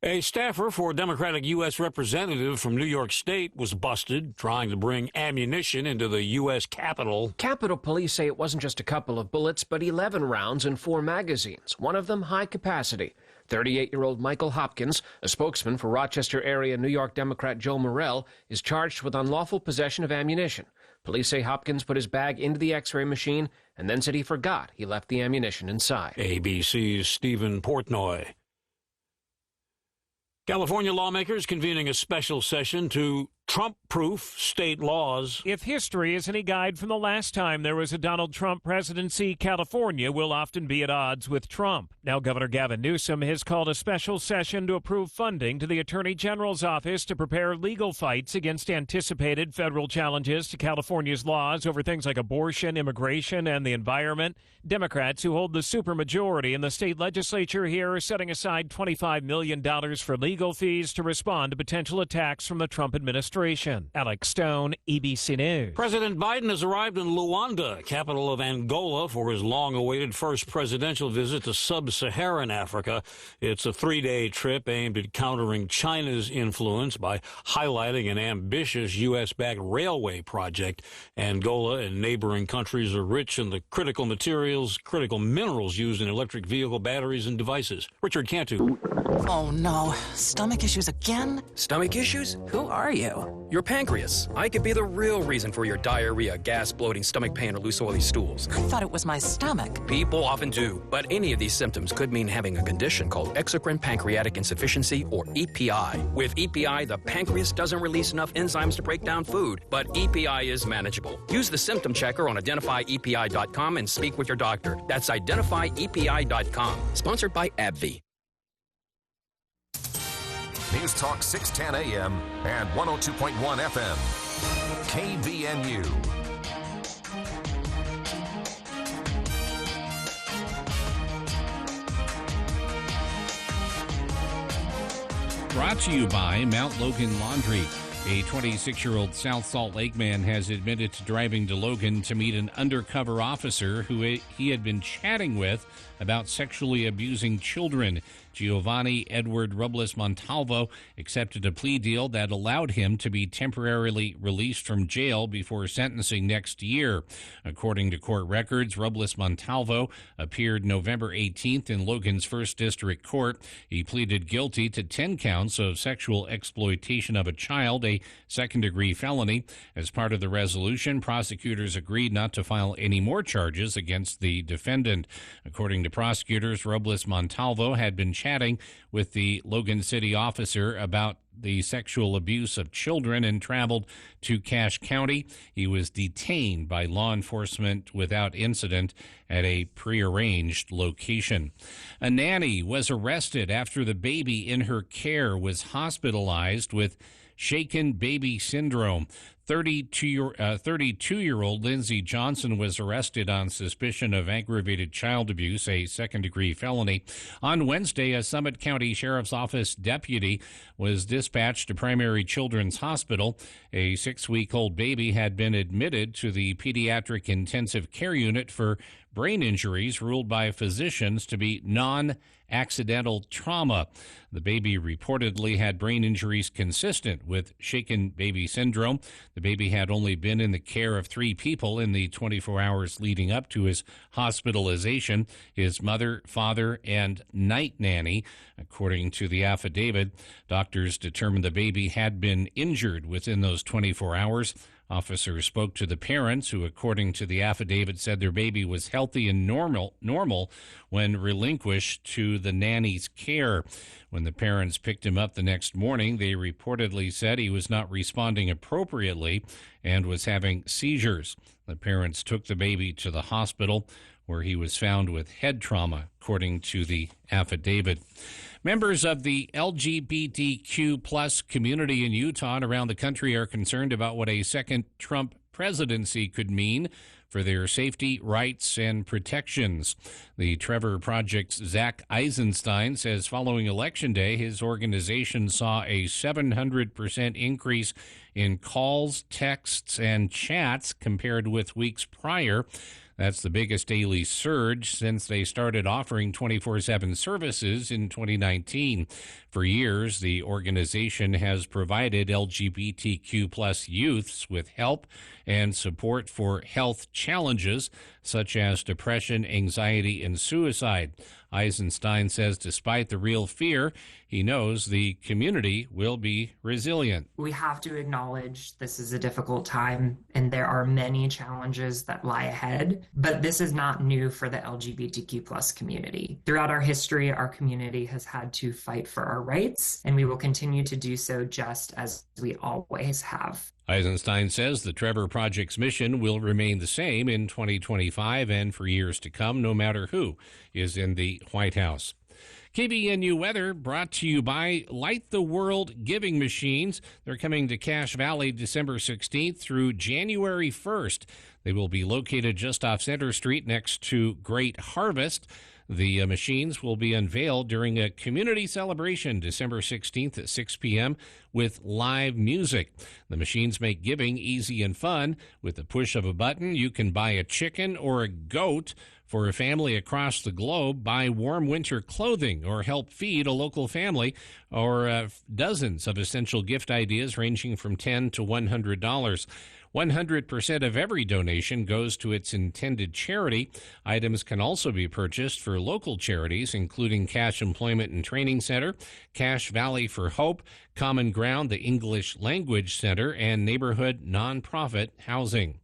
A staffer for a Democratic U.S. representative from New York State was busted trying to bring ammunition into the U.S. Capitol. Capitol Police say it wasn't just a couple of bullets, but 11 rounds and 4 magazines, one of them high capacity. 38-year-old Michael Hopkins, a spokesman for Rochester-area New York Democrat Joe Morrell, is charged with unlawful possession of ammunition. Police say Hopkins put his bag into the X-ray machine and then said he forgot he left the ammunition inside. ABC's Stephen Portnoy. California lawmakers convening a special session to Trump-proof state laws. If history is any guide from the last time there was a Donald Trump presidency, California will often be at odds with Trump. Now, Governor Gavin Newsom has called a special session to approve funding to the Attorney General's office to prepare legal fights against anticipated federal challenges to California's laws over things like abortion, immigration, and the environment. Democrats who hold the supermajority in the state legislature here are setting aside $25 million for legal fees to respond to potential attacks from the Trump administration. Alex Stone, ABC News. President Biden has arrived in Luanda, capital of Angola, for his long-awaited first presidential visit to sub-Saharan Africa. It's a 3-day trip aimed at countering China's influence by highlighting an ambitious U.S.-backed railway project. Angola and neighboring countries are rich in the critical minerals used in electric vehicle batteries and devices. Richard Cantu. Oh, no. Stomach issues again? Stomach issues? Who are you? Your pancreas. I could be the real reason for your diarrhea, gas, bloating, stomach pain, or loose oily stools. I thought it was my stomach. People often do, but any of these symptoms could mean having a condition called exocrine pancreatic insufficiency, or EPI. With EPI, the pancreas doesn't release enough enzymes to break down food, but EPI is manageable. Use the symptom checker on identifyepi.com and speak with your doctor. That's identifyepi.com. Sponsored by AbbVie. News Talk 610 AM and 102.1 FM. KBNU. Brought to you by Mount Logan Laundry. A 26-year-old South Salt Lake man has admitted to driving to Logan to meet an undercover officer who he had been chatting with about sexually abusing children. Giovanni Edward Robles Montalvo accepted a plea deal that allowed him to be temporarily released from jail before sentencing next year. According to court records, Robles Montalvo appeared November 18th in Logan's 1st District Court. He pleaded guilty to 10 counts of sexual exploitation of a child, a second-degree felony. As part of the resolution, prosecutors agreed not to file any more charges against the defendant. According to prosecutors, Robles Montalvo had been chatting with the Logan City officer about the sexual abuse of children and traveled to Cache County. He was detained by law enforcement without incident at a prearranged location. A nanny was arrested after the baby in her care was hospitalized with shaken baby syndrome. 32-year-old Lindsay Johnson was arrested on suspicion of aggravated child abuse, a second-degree felony. On Wednesday, a Summit County Sheriff's Office deputy was dispatched to Primary Children's Hospital. A 6-week-old baby had been admitted to the pediatric intensive care unit for brain injuries ruled by physicians to be non-accidental trauma. The baby reportedly had brain injuries consistent with shaken baby syndrome. The baby had only been in the care of 3 people in the 24 hours leading up to his hospitalization: his mother, father, and night nanny. According to the affidavit, doctors determined the baby had been injured within those 24 hours. Officers spoke to the parents, who, according to the affidavit, said their baby was healthy and normal when relinquished to the nanny's care. When the parents picked him up the next morning, they reportedly said he was not responding appropriately and was having seizures. The parents took the baby to the hospital, where he was found with head trauma, according to the affidavit. Members of the LGBTQ plus community in Utah and around the country are concerned about what a second Trump presidency could mean for their safety, rights, and protections. The Trevor Project's Zach Eisenstein says following Election Day, his organization saw a 700% increase in calls, texts, and chats compared with weeks prior. That's the biggest daily surge since they started offering 24/7 services in 2019. For years, the organization has provided LGBTQ plus youths with help and support for health challenges such as depression, anxiety, and suicide. Eisenstein says despite the real fear, he knows the community will be resilient. We have to acknowledge this is a difficult time and there are many challenges that lie ahead, but this is not new for the LGBTQ plus community. Throughout our history, our community has had to fight for our rights, and we will continue to do so just as we always have. Eisenstein says the Trevor Project's mission will remain the same in 2025 and for years to come, no matter who is in the White House. KBNU weather brought to you by Light the World Giving Machines. They're coming to Cache Valley December 16th through January 1st. They will be located just off Center Street next to Great Harvest. The machines will be unveiled during a community celebration December 16th at 6 p.m. with live music. The machines make giving easy and fun. With the push of a button, you can buy a chicken or a goat for a family across the globe, buy warm winter clothing, or help feed a local family, or dozens of essential gift ideas ranging from $10 to $100. 100% of every donation goes to its intended charity. Items can also be purchased for local charities, including Cache Employment and Training Center, Cache Valley for Hope, Common Ground, the English Language Center, and Neighborhood Nonprofit Housing.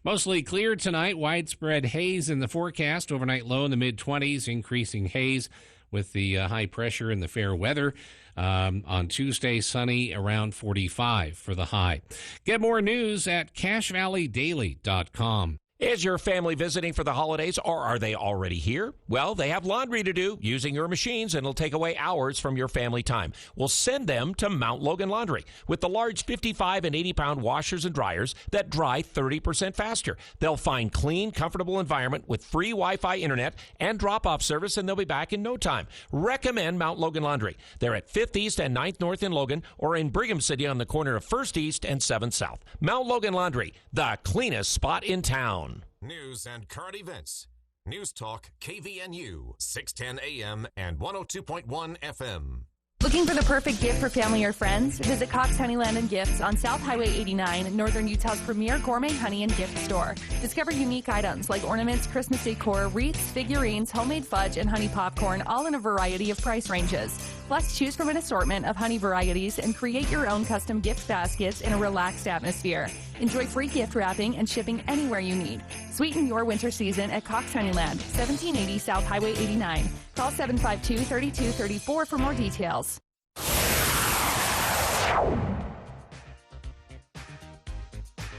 Mostly clear tonight, widespread haze in the forecast, overnight low in the mid-20s, increasing haze with the high pressure and the fair weather. On Tuesday, sunny around 45 for the high. Get more news at CacheValleyDaily.com. Is your family visiting for the holidays, or are they already here? Well, they have laundry to do using your machines, and it'll take away hours from your family time. We'll send them to Mount Logan Laundry with the large 55 and 80-pound washers and dryers that dry 30% faster. They'll find clean, comfortable environment with free Wi-Fi internet and drop-off service, and they'll be back in no time. Recommend Mount Logan Laundry. They're at 5th East and 9th North in Logan, or in Brigham City on the corner of 1st East and 7th South. Mount Logan Laundry, the cleanest spot in town. News and current events. News Talk KVNU, 610 AM and 102.1 FM. Looking for the perfect gift for family or friends? Visit Cox Honeyland and Gifts on South Highway 89, Northern Utah's premier gourmet honey and gift store. Discover unique items like ornaments, Christmas decor, wreaths, figurines, homemade fudge, and honey popcorn, all in a variety of price ranges. Plus, choose from an assortment of honey varieties and create your own custom gift baskets in a relaxed atmosphere. Enjoy free gift wrapping and shipping anywhere you need. Sweeten your winter season at Cox Honeyland, 1780 South Highway 89. Call 752-3234 for more details.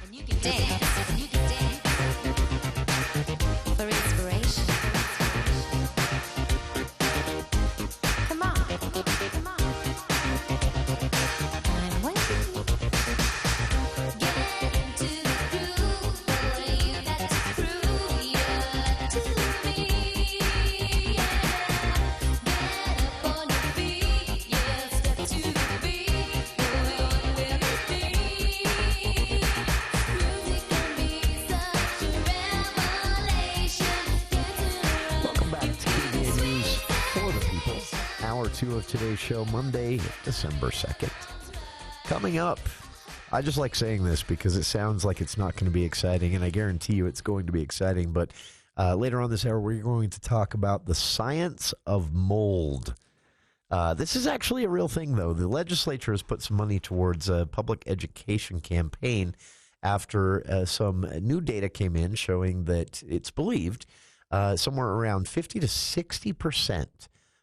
And you can dance. And you can dance. For inspiration. Come on. Come on. I'm waiting. Get into the groove. Boy, you got to prove you're to me. Yeah. Get up on your feet. Yeah, step to the beat. Boy, you're with me. Music can be such a revelation. Welcome back to KBN News for the People. Hour 2 of today's show, Monday, December 2nd. Coming up, I just like saying this because it sounds like it's not going to be exciting, and I guarantee you it's going to be exciting. But later on this hour, we're going to talk about the science of mold. This is actually a real thing, though. The legislature has put some money towards a public education campaign after some new data came in showing that it's believed somewhere around 50 to 60%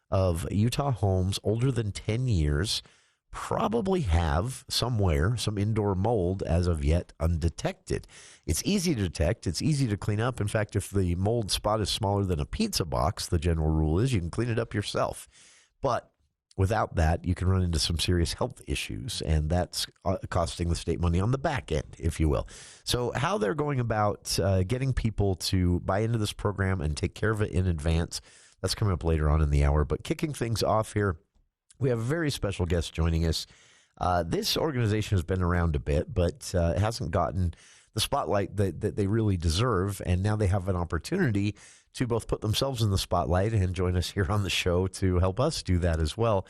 of Utah homes older than 10 years probably have somewhere some indoor mold as of yet undetected. It's easy to detect. It's easy to clean up. In fact, if the mold spot is smaller than a pizza box, the general rule is you can clean it up yourself. But without that, you can run into some serious health issues, and that's costing the state money on the back end, if you will. So how they're going about getting people to buy into this program and take care of it in advance, that's coming up later on in the hour. But kicking things off here, we have a very special guest joining us. This organization has been around a bit, but it hasn't gotten the spotlight that they really deserve. And now they have an opportunity to both put themselves in the spotlight and join us here on the show to help us do that as well.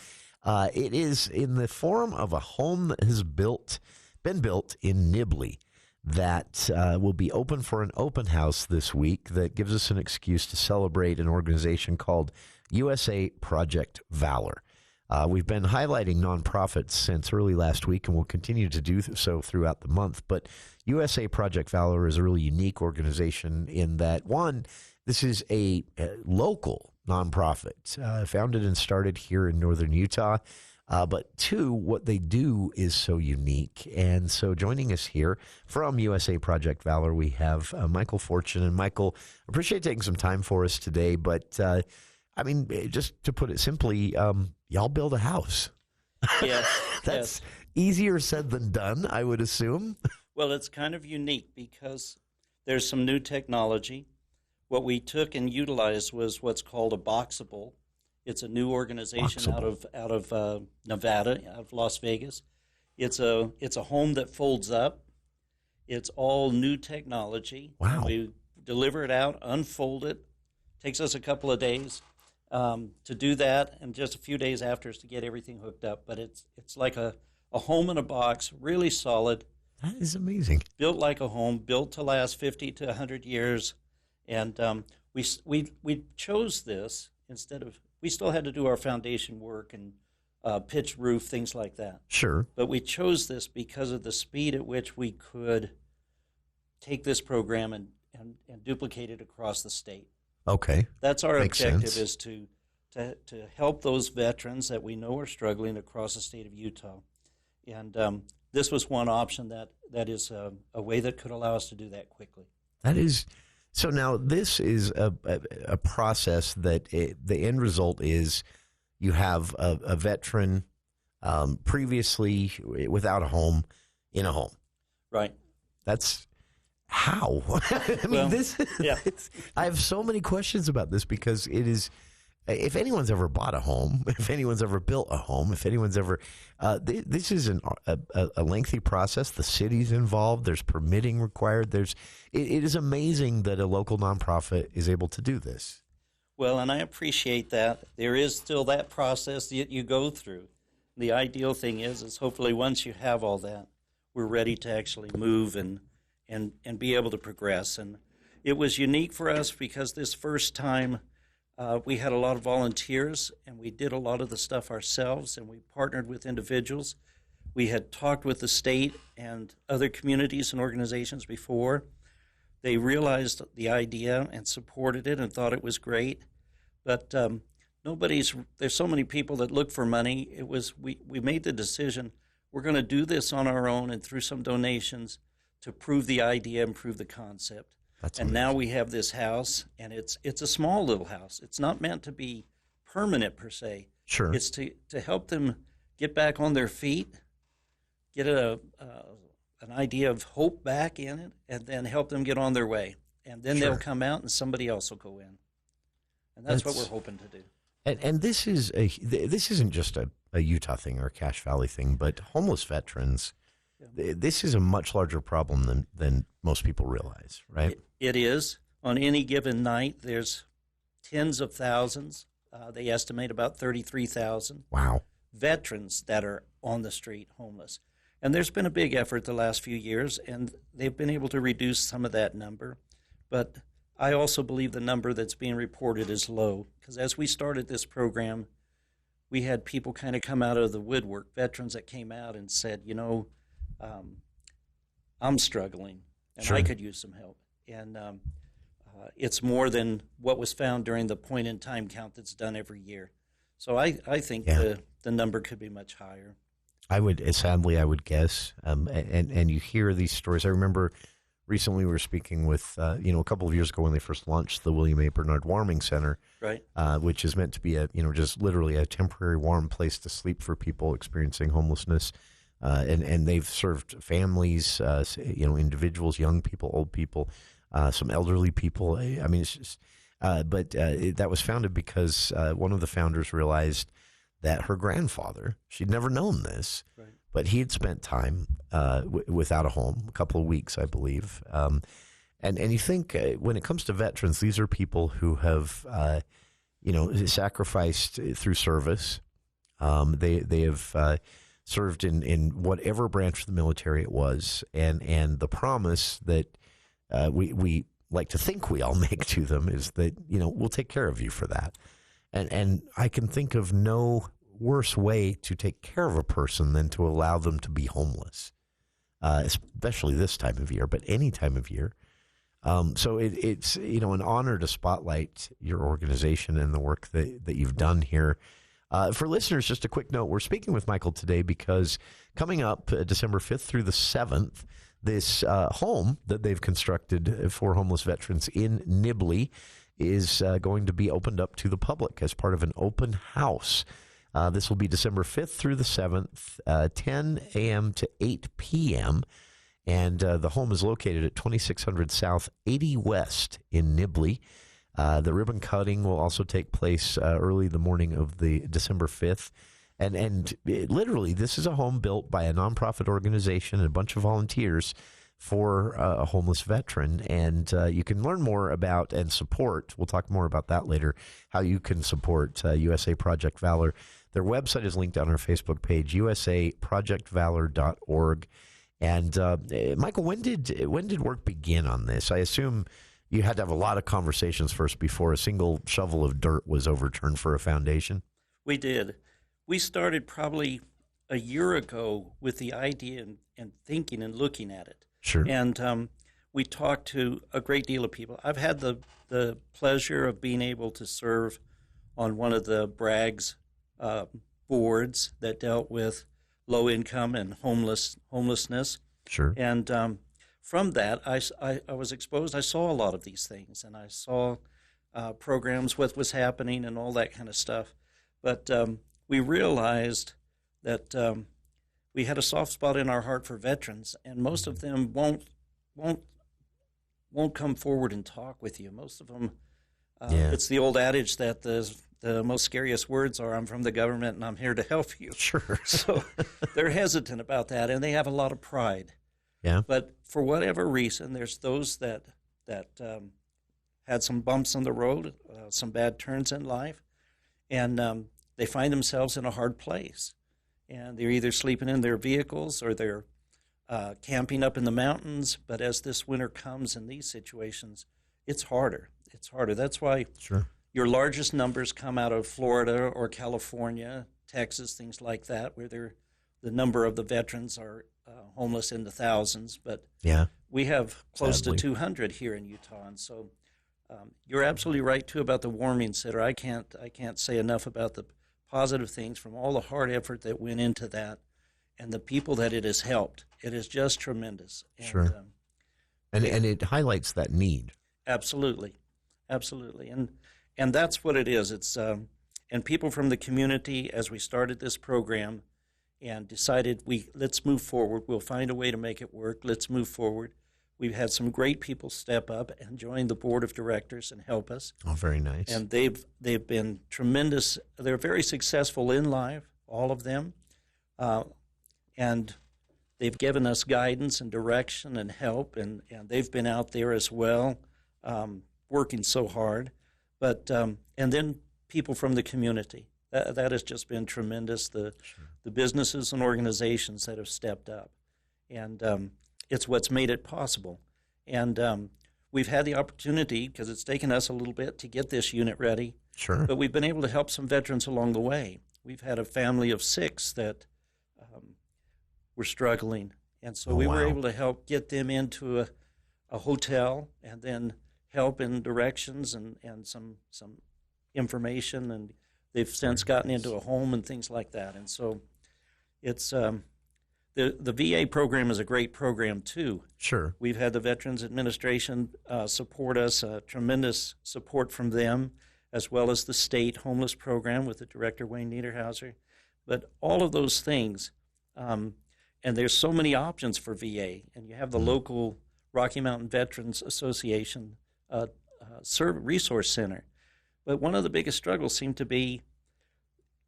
It is in the form of a home that has been built in Nibley that will be open for an open house this week that gives us an excuse to celebrate an organization called USA Project Valor. We've been highlighting nonprofits since early last week, and we'll continue to do so throughout the month. But USA Project Valor is a really unique organization in that, one, this is a local nonprofit founded and started here in northern Utah. But two, what they do is so unique. And so joining us here from USA Project Valor, we have Michael Fortune. And Michael, appreciate taking some time for us today. But I mean, just to put it simply, y'all build a house. Yes. That's easier said than done, I would assume. Well, it's kind of unique because there's some new technology. What we took and utilized was what's called a boxable. It's a new organization out of Nevada, out of Las Vegas. It's a home that folds up. It's all new technology. Wow. We deliver it out, unfold it. Takes us a couple of days to do that, and just a few days after is to get everything hooked up. But it's like a home in a box, really solid. That is amazing. Built like a home, built to last 50 to 100 years. And we chose this instead of, we still had to do our foundation work and pitch roof, things like that. Sure. But we chose this because of the speed at which we could take this program and duplicate it across the state. Okay. That's our Makes objective, sense. is to help those veterans that we know are struggling across the state of Utah. And this was one option that is a way that could allow us to do that quickly. That is... So now this is a process that the end result is you have a veteran previously without a home in a home. Right. That's how. I mean, yeah. I have so many questions about this because it is, if anyone's ever bought a home, if anyone's ever built a home, if anyone's ever, this is a lengthy process. The city's involved. There's permitting required. It is amazing that a local nonprofit is able to do this. Well, and I appreciate that. There is still that process that you go through. The ideal thing is hopefully once you have all that, we're ready to actually move and be able to progress. And it was unique for us because this first time, we had a lot of volunteers, and we did a lot of the stuff ourselves, and we partnered with individuals. We had talked with the state and other communities and organizations before. They realized the idea and supported it and thought it was great. But there's so many people that look for money. We made the decision, we're going to do this on our own and through some donations to prove the idea and prove the concept. And now we have this house, and it's a small little house. It's not meant to be permanent per se. Sure. It's to help them get back on their feet, get an idea of hope back in it, and then help them get on their way. And then they'll come out, and somebody else will go in. And that's what we're hoping to do. And this isn't just a Utah thing or a Cache Valley thing, but homeless veterans. This is a much larger problem than most people realize, right? It is. On any given night, there's tens of thousands. They estimate about 33,000. Wow. Veterans that are on the street homeless. And there's been a big effort the last few years, and they've been able to reduce some of that number. But I also believe the number that's being reported is low, because as we started this program, we had people kind of come out of the woodwork, veterans that came out and said, I'm struggling, and I could use some help. And it's more than what was found during the point-in-time count that's done every year. So I think the number could be much higher. I would guess. And you hear these stories. I remember recently we were speaking with, a couple of years ago when they first launched the William A. Bernard Warming Center, right? Which is meant to be just literally a temporary warm place to sleep for people experiencing homelessness. And they've served families, individuals, young people, old people, some elderly people. I mean, it's just, that was founded because one of the founders realized that her grandfather, she'd never known this, but he had spent time without a home, a couple of weeks, I believe. And you think when it comes to veterans, these are people who have, sacrificed through service. They have served in whatever branch of the military it was, and the promise that we like to think we all make to them is that, we'll take care of you for that. And I can think of no worse way to take care of a person than to allow them to be homeless, especially this time of year, but any time of year. So it's an honor to spotlight your organization and the work that you've done here. For listeners, just a quick note, we're speaking with Michael today because coming up December 5th through the 7th, this home that they've constructed for homeless veterans in Nibley is going to be opened up to the public as part of an open house. This will be December 5th through the 7th, 10 a.m. to 8 p.m., and the home is located at 2600 South 80 West in Nibley. The ribbon cutting will also take place early the morning of the December 5th. And literally, this is a home built by a nonprofit organization and a bunch of volunteers for a homeless veteran. And you can learn more about and support, we'll talk more about that later, how you can support USA Project Valor. Their website is linked on our Facebook page, usaprojectvalor.org. And Michael, when did work begin on this? I assume you had to have a lot of conversations first before a single shovel of dirt was overturned for a foundation. We did. We started probably a year ago with the idea and thinking and looking at it. Sure. And we talked to a great deal of people. I've had the pleasure of being able to serve on one of the Bragg's boards that dealt with low income and homelessness. Sure. And from that, I was exposed. I saw a lot of these things, and I saw programs, what was happening, and all that kind of stuff. But we realized that we had a soft spot in our heart for veterans, and most of them won't come forward and talk with you. Most of them, it's the old adage that the most scariest words are, "I'm from the government and I'm here to help you." Sure. So they're hesitant about that, and they have a lot of pride. Yeah. But for whatever reason, there's those that had some bumps on the road, some bad turns in life, and they find themselves in a hard place. And they're either sleeping in their vehicles or they're camping up in the mountains. But as this winter comes in these situations, it's harder. It's harder. That's why your largest numbers come out of Florida or California, Texas, things like that, where the number of the veterans are homeless in the thousands. But we have close to 200 here in Utah. And so you're absolutely right, too, about the warming center. I can't say enough about the positive things from all the hard effort that went into that and the people that it has helped. It is just tremendous. And, and it highlights that need. Absolutely. And that's what it is. It's and people from the community, as we started this program and decided let's move forward. We'll find a way to make it work. Let's move forward. We've had some great people step up and join the board of directors and help us. Oh, very nice. And they've been tremendous. They're very successful in life, all of them. And they've given us guidance and direction and help, and they've been out there as well, working so hard. But and then people from the community. That has just been tremendous, the businesses and organizations that have stepped up. And it's what's made it possible. And we've had the opportunity, because it's taken us a little bit to get this unit ready, but we've been able to help some veterans along the way. We've had a family of 6 that were struggling, and so we were able to help get them into a hotel and then help in directions and some information, and they've since gotten into a home and things like that. And so it's the VA program is a great program too. Sure. We've had the Veterans Administration support us, tremendous support from them, as well as the state homeless program with the director, Wayne Niederhauser. But all of those things, and there's so many options for VA, and you have the local Rocky Mountain Veterans Association Resource Center. But one of the biggest struggles seemed to be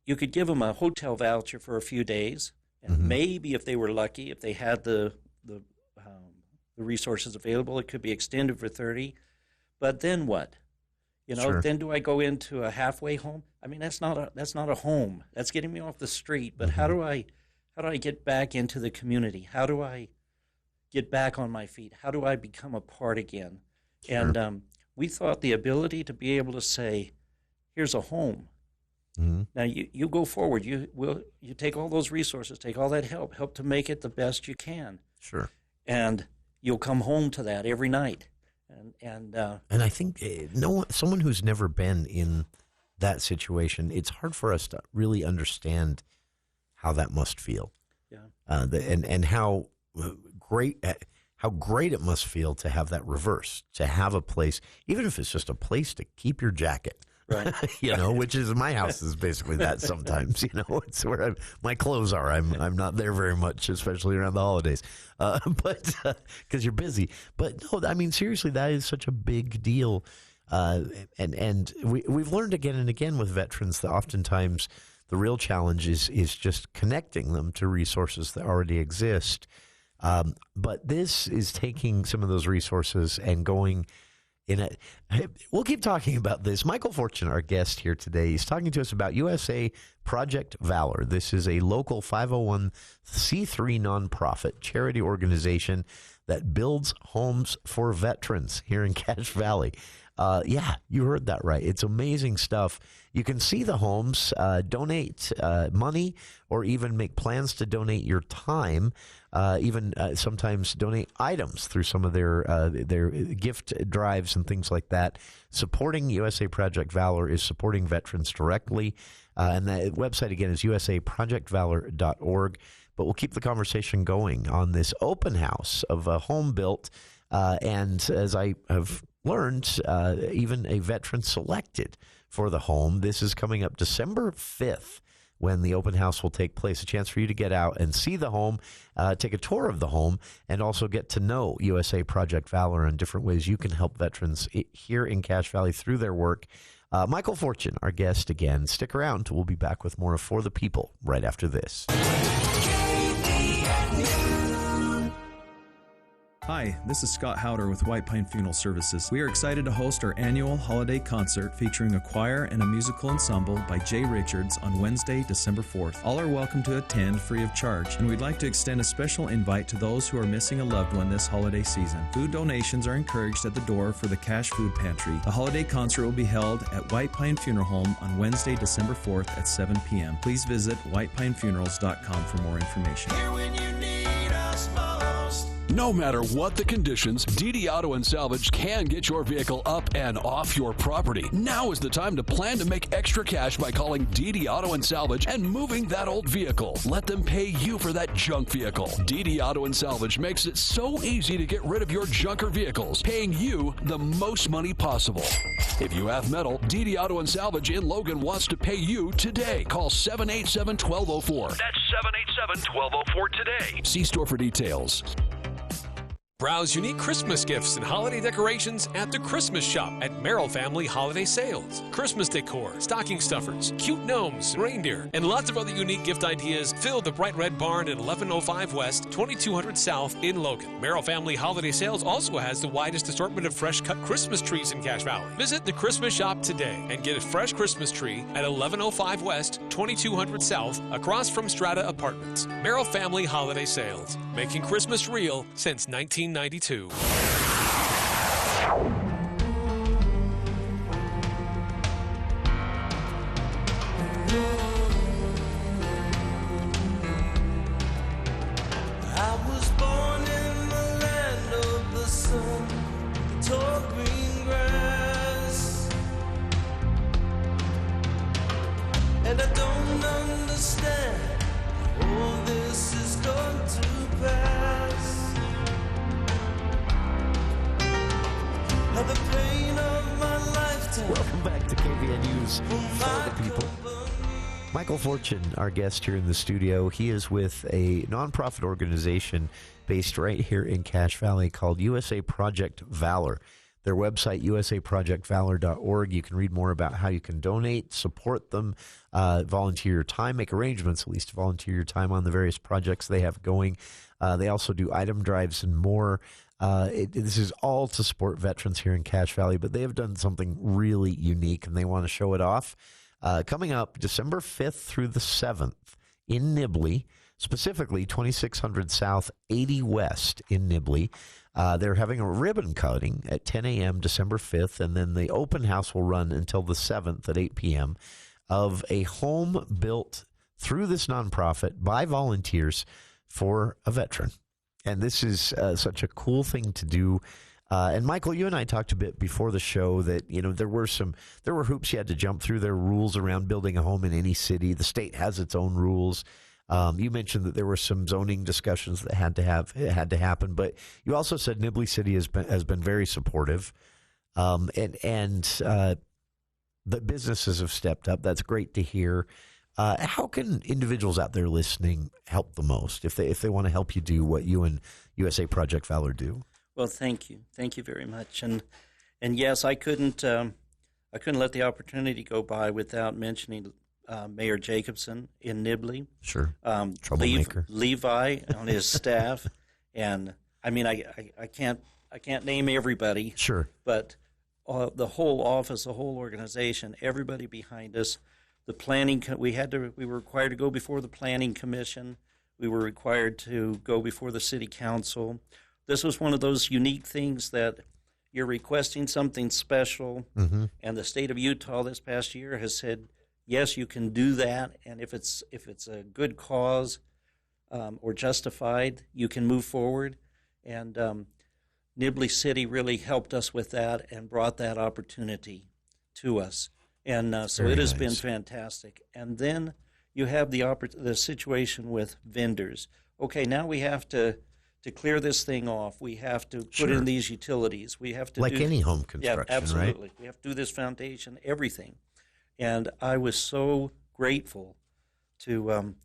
you could give them a hotel voucher for a few days, And maybe if they were lucky, if they had the resources available, it could be extended for 30. But then what? Then do I go into a halfway home? I mean, that's not a home. That's getting me off the street. But how do I get back into the community? How do I get back on my feet? How do I become a part again? Sure. And we thought the ability to be able to say, here's a home. Now you go forward. You take all those resources, take all that help to make it the best you can. Sure. And you'll come home to that every night. And I think someone who's never been in that situation, it's hard for us to really understand how that must feel. Yeah. And how great it must feel to have that reverse, to have a place, even if it's just a place to keep your jacket. Right. Which is my house is basically that sometimes. It's where my clothes are. I'm not there very much, especially around the holidays, but because you're busy. But no, I mean seriously, that is such a big deal, and we've learned again and again with veterans that oftentimes the real challenge is just connecting them to resources that already exist. But this is taking some of those resources and going. We'll keep talking about this. Michael Fortune, our guest here today, is talking to us about USA Project Valor. This is a local 501c3 nonprofit charity organization that builds homes for veterans here in Cache Valley. Yeah, you heard that right. It's amazing stuff. You can see the homes, donate money, or even make plans to donate your time. Even sometimes donate items through some of their gift drives and things like that. Supporting USA Project Valor is supporting veterans directly. And the website, again, is usaprojectvalor.org. But we'll keep the conversation going on this open house of a home built. And as I have learned, even a veteran selected for the home. This is coming up December 5th. When the open house will take place, a chance for you to get out and see the home, take a tour of the home, and also get to know USA Project Valor and different ways you can help veterans here in Cache Valley through their work. Michael Fortune, our guest again. Stick around. We'll be back with more of For the People right after this. Hi, this is Scott Howder with White Pine Funeral Services. We are excited to host our annual holiday concert featuring a choir and a musical ensemble by Jay Richards on Wednesday, December 4th. All are welcome to attend free of charge, and we'd like to extend a special invite to those who are missing a loved one this holiday season. Food donations are encouraged at the door for the Cache Food Pantry. The holiday concert will be held at White Pine Funeral Home on Wednesday, December 4th at 7 p.m. Please visit whitepinefunerals.com for more information. No matter what the conditions, DD Auto and Salvage can get your vehicle up and off your property. Now is the time to plan to make extra cash by calling DD Auto and Salvage and moving that old vehicle. Let them pay you for that junk vehicle. DD Auto and Salvage makes it so easy to get rid of your junker vehicles, paying you the most money possible. If you have metal, DD Auto and Salvage in Logan wants to pay you today. Call 787-1204. That's 787-1204 today. See store for details. Browse unique Christmas gifts and holiday decorations at the Christmas Shop at Merrill Family Holiday Sales. Christmas decor, stocking stuffers, cute gnomes, reindeer, and lots of other unique gift ideas fill the bright red barn at 1105 West, 2200 South in Logan. Merrill Family Holiday Sales also has the widest assortment of fresh cut Christmas trees in Cache Valley. Visit the Christmas Shop today and get a fresh Christmas tree at 1105 West, 2200 South, across from Strata Apartments. Merrill Family Holiday Sales, making Christmas real since 1992. And I don't understand all this is going to pass. Now the pain of my lifetime. Welcome back to KVNU's For the People. Michael Fortune, our guest here in the studio. He is with a nonprofit organization based right here in Cache Valley called USA Project Valor. their website, usaprojectvalor.org. You can read more about how you can donate, support them, volunteer your time, make arrangements at least to volunteer your time on the various projects they have going. They also do item drives and more. This is all to support veterans here in Cache Valley, but they have done something really unique, and they want to show it off. Coming up December 5th through the 7th in Nibley, specifically 2600 South, 80 West in Nibley. They're having a ribbon cutting at 10 a.m. December 5th, and then the open house will run until the 7th at 8 p.m. of a home built through this nonprofit by volunteers for a veteran. And this is such a cool thing to do. And Michael, you and I talked a bit before the show that, there were hoops you had to jump through. There are rules around building a home in any city. The state has its own rules. You mentioned that there were some zoning discussions that had to happen, but you also said Nibley City has been very supportive, and the businesses have stepped up. That's great to hear. How can individuals out there listening help the most if they want to help you do what you and USA Project Valor do? Well, thank you very much, and yes, I couldn't let the opportunity go by without mentioning Mayor Jacobson in Nibley. Sure, troublemaker. Levi on his staff, and I mean I can't name everybody. Sure, but the whole office, the whole organization, everybody behind us. The planning, we were required to go before the planning commission. We were required to go before the city council. This was one of those unique things that you're requesting something special, and the state of Utah this past year has said, yes, you can do that, and if it's a good cause or justified, you can move forward. And Nibley City really helped us with that and brought that opportunity to us. And so it has been fantastic. And then you have the situation with vendors. Okay, now we have to clear this thing off. We have to put in these utilities. We have to do any home construction, yeah, absolutely. Right? We have to do this foundation, everything. And I was so grateful to,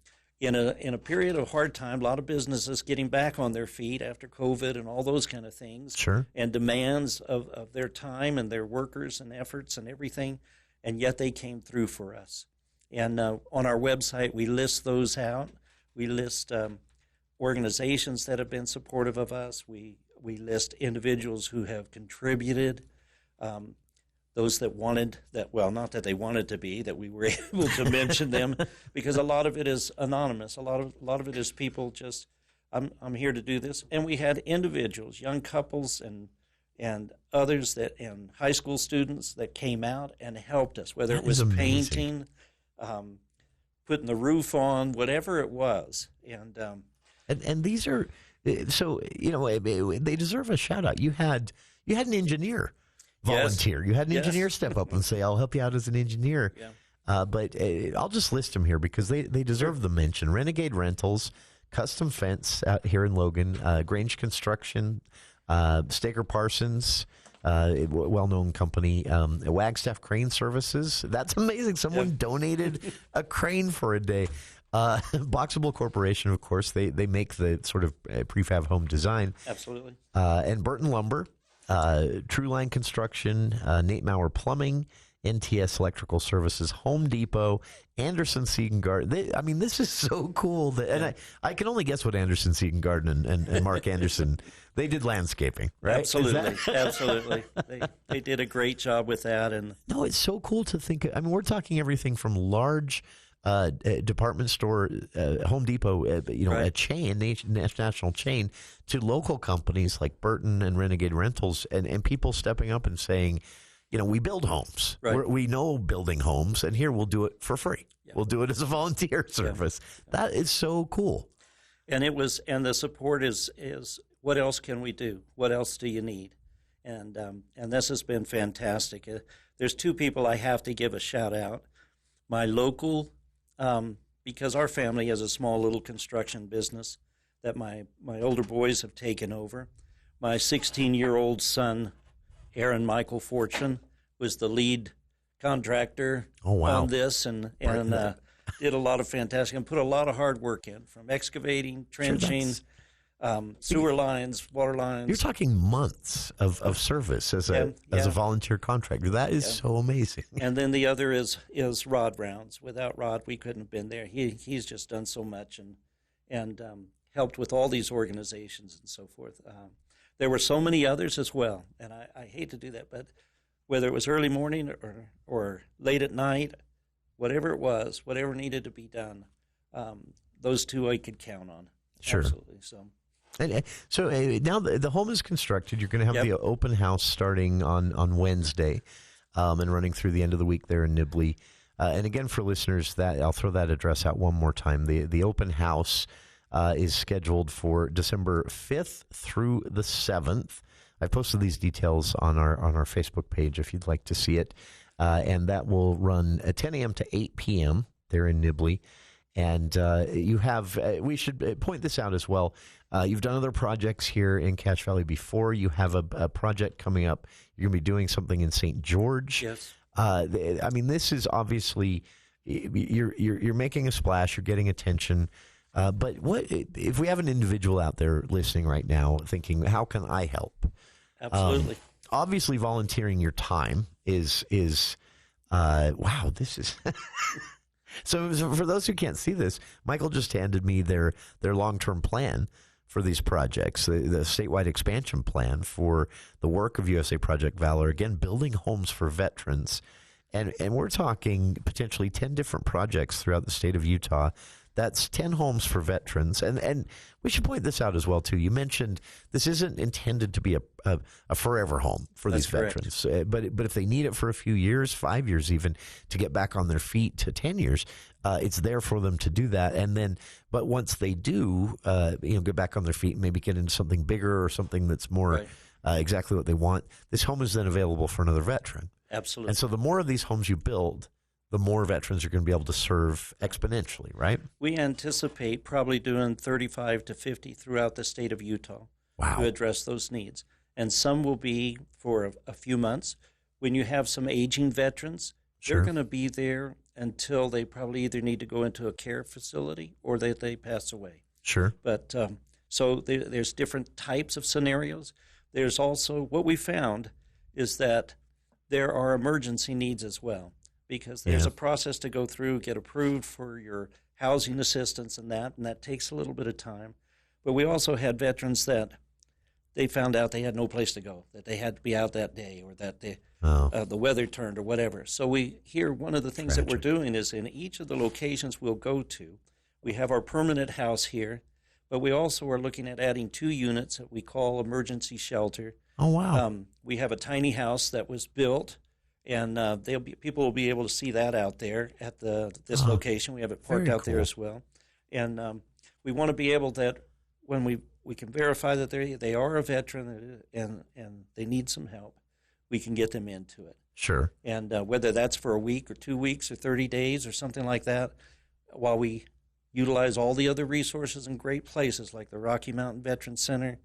in a period of hard time, a lot of businesses getting back on their feet after COVID and all those kind of things. Sure. And demands of their time and their workers and efforts and everything. And yet they came through for us. And on our website, we list those out. We list organizations that have been supportive of us. We list individuals who have contributed, those that wanted that, well, not that they wanted to be, that we were able to mention them, because a lot of it is anonymous. A lot of it is people just, I'm here to do this. And we had individuals, young couples and others and high school students that came out and helped us, whether it was painting, putting the roof on, whatever it was. And these are, so, they deserve a shout out. You had an engineer volunteer. Yes. You had an engineer step up and say, I'll help you out as an engineer. Yeah. But I'll just list them here because they deserve the mention. Renegade Rentals, Custom Fence out here in Logan, Grange Construction, Staker Parsons, well-known company, Wagstaff Crane Services. That's amazing. Someone donated a crane for a day. Boxable Corporation, of course, they make the sort of prefab home design. Absolutely. And Burton Lumber, True Line Construction, Nate Maurer Plumbing, NTS Electrical Services, Home Depot, Anderson Seed and Garden. This is so cool. And I can only guess what Anderson Seed and Garden and Mark Anderson, they did landscaping, right? Absolutely. Absolutely. They did a great job with that. And no, it's so cool to think. We're talking everything from large department store, Home Depot, right. A chain, national chain, to local companies like Burton and Renegade Rentals, and people stepping up and saying, we build homes. Right. We know building homes, and here we'll do it for free. Yeah. We'll do it as a volunteer service. Yeah. That is so cool. And the support is what else can we do? What else do you need? And this has been fantastic. There's two people I have to give a shout out. My local, because our family has a small little construction business that my older boys have taken over. My 16-year-old son, Aaron Michael Fortune, was the lead contractor on this and did a lot of fantastic and put a lot of hard work in, from excavating, trenching, sewer lines, water lines. You're talking months of service as a volunteer contractor. That is so amazing. And then the other is Rod Rounds. Without Rod, we couldn't have been there. He's just done so much and helped with all these organizations and so forth. There were so many others as well, and I hate to do that, but whether it was early morning or late at night, whatever it was, whatever needed to be done, those two I could count on. Sure. Absolutely. So now the home is constructed. You're going to have the open house starting on Wednesday and running through the end of the week there in Nibley. And again, for listeners, that I'll throw that address out one more time. The open house is scheduled for December 5th through the 7th. I posted these details on our Facebook page if you'd like to see it. And that will run at 10 a.m. to 8 p.m. there in Nibley. And you have, we should point this out as well. You've done other projects here in Cache Valley before. You have a project coming up. You're going to be doing something in St. George. Yes. I mean, this is obviously, you're making a splash. You're getting attention. But what if we have an individual out there listening right now thinking, how can I help? Absolutely. Obviously, volunteering your time is wow, this is... So for those who can't see this, Michael just handed me their long-term plan for these projects, the statewide expansion plan for the work of USA Project Valor, again, building homes for veterans. And we're talking potentially 10 different projects throughout the state of Utah. That's 10 homes for veterans. And we should point this out as well, too. You mentioned this isn't intended to be a forever home for these veterans. But if they need it for a few years, 5 years even, to get back on their feet to 10 years, it's there for them to do that. And then, but once they do, get back on their feet and maybe get into something bigger or something that's more exactly what they want, this home is then available for another veteran. Absolutely. And so the more of these homes you build, the more veterans you're going to be able to serve exponentially, right? We anticipate probably doing 35 to 50 throughout the state of Utah to address those needs. And some will be for a few months. When you have some aging veterans, they're going to be there until they probably either need to go into a care facility or they pass away. Sure. But so there's different types of scenarios. There's also, what we found is that there are emergency needs as well, because there's a process to go through, get approved for your housing assistance and that takes a little bit of time. But we also had veterans that they found out they had no place to go, that they had to be out that day, or that the weather turned or whatever. So one of the things that we're doing is in each of the locations we'll go to, we have our permanent house here, but we also are looking at adding 2 units that we call emergency shelter. Oh, wow. We have a tiny house that was built, and people will be able to see that out there at this location. We have it parked out there as well. And we want to be able that when we can verify that they are a veteran and they need some help, we can get them into it. Sure. And whether that's for a week or 2 weeks or 30 days or something like that, while we utilize all the other resources in great places like the Rocky Mountain Veterans Center,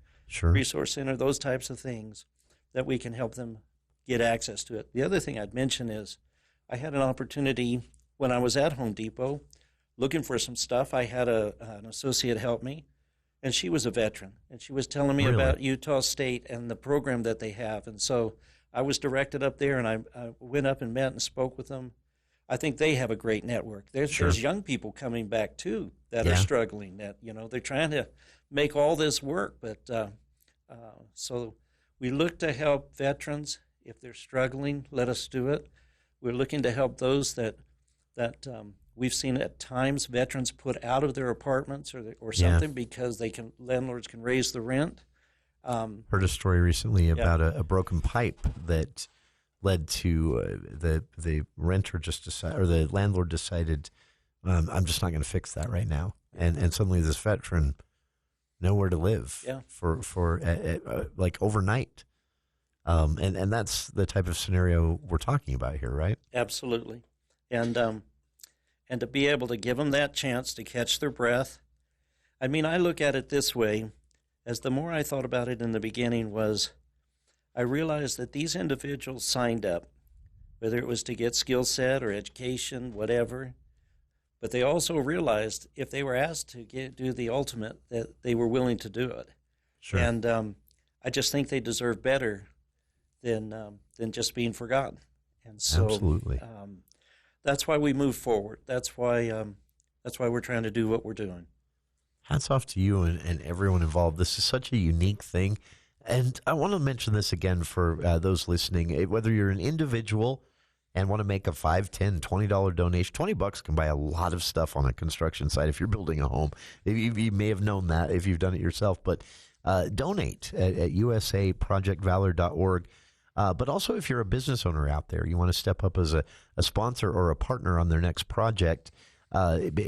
Resource Center, those types of things, that we can help them get access to it. The other thing I'd mention is I had an opportunity when I was at Home Depot looking for some stuff. I had an associate help me, and she was a veteran, and she was telling me about Utah State and the program that they have. And so I was directed up there, and I went up and met and spoke with them. I think they have a great network. There's young people coming back, too, that are struggling, that, they're trying to make all this work. But so we look to help veterans. If they're struggling, let us do it. We're looking to help those that we've seen at times veterans put out of their apartments or something because landlords can raise the rent. Heard a story recently about a broken pipe that led to the renter the landlord decided, I'm just not going to fix that right now, and suddenly this veteran nowhere to live for like overnight. And that's the type of scenario we're talking about here, right? Absolutely. And to be able to give them that chance to catch their breath. I mean, I look at it this way, as the more I thought about it in the beginning was, I realized that these individuals signed up, whether it was to get skill set or education, whatever, But they also realized if they were asked to do the ultimate, that they were willing to do it. Sure. And I just think they deserve better than just being forgotten. And so, Absolutely. That's why we move forward. That's why we're trying to do what we're doing. Hats off to you and everyone involved. This is such a unique thing. And I want to mention this again for those listening. Whether you're an individual and want to make a $5, $10, $20 donation, $20 can buy a lot of stuff on a construction site if you're building a home. You may have known that if you've done it yourself. But donate at usaprojectvalor.org. But also if you're a business owner out there, you want to step up as a sponsor or a partner on their next project,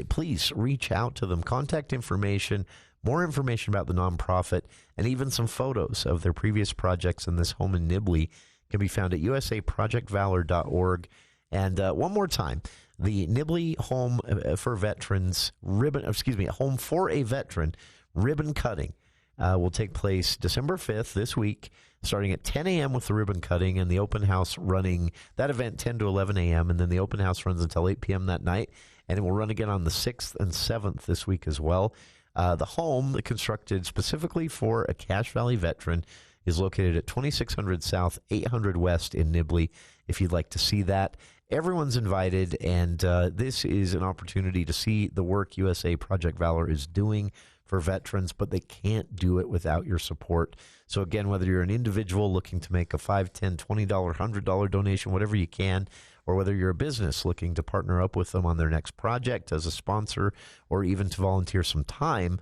please reach out to them. Contact information, more information about the nonprofit, and even some photos of their previous projects in this home in Nibley can be found at usaprojectvalor.org. And one more time, the Nibley Home for Veterans Home for a Veteran ribbon cutting will take place December 5th this week, starting at 10 a.m. with the ribbon cutting and the open house running, that event 10 to 11 a.m., and then the open house runs until 8 p.m. that night, and it will run again on the 6th and 7th this week as well. The home, constructed specifically for a Cache Valley veteran, is located at 2600 South, 800 West in Nibley. If you'd like to see that, everyone's invited, and this is an opportunity to see the work USA Project Valor is doing for veterans, but they can't do it without your support. So again, whether you're an individual looking to make a $5, $10, $20, $100 donation, whatever you can, or whether you're a business looking to partner up with them on their next project as a sponsor or even to volunteer some time,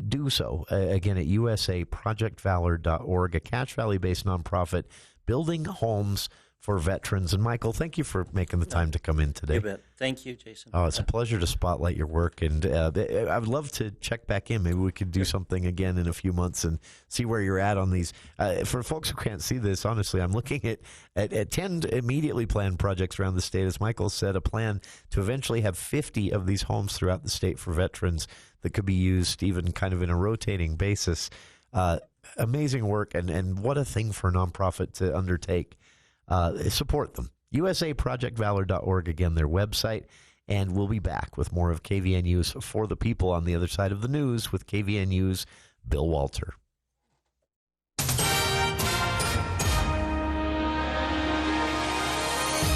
do so. Again, at usaprojectvalor.org, a Cache Valley-based nonprofit building homes for veterans. And Michael, thank you for making the time to come in today. You bet. Thank you, Jason. Oh, it's a pleasure to spotlight your work, and I would love to check back in. Maybe we could do something again in a few months and see where you're at on these. For folks who can't see this, honestly, I'm looking at 10 immediately planned projects around the state. As Michael said, a plan to eventually have 50 of these homes throughout the state for veterans that could be used even kind of in a rotating basis. Amazing work, and what a thing for a nonprofit to undertake. Support them. usaprojectvalor.org, again, their website. And we'll be back with more of KVNU's For the People on the other side of the news with KVNU's Bill Walter.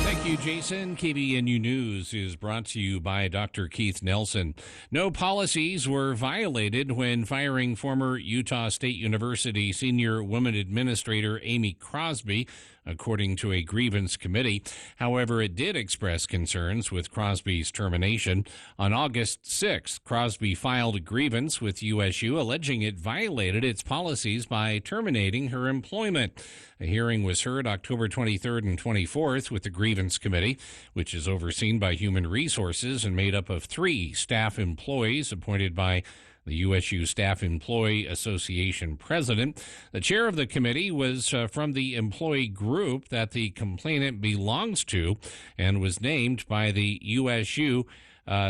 Thank you, Jason. KVNU News is brought to you by Dr. Keith Nelson. No policies were violated when firing former Utah State University senior woman administrator Amy Crosby, according to a grievance committee. However, it did express concerns with Crosby's termination. On August 6th, Crosby filed a grievance with USU alleging it violated its policies by terminating her employment. A hearing was heard October 23rd and 24th with the grievance committee, which is overseen by Human Resources and made up of 3 staff employees appointed by the USU Staff Employee Association president. The chair of the committee was from the employee group that the complainant belongs to and was named by the USU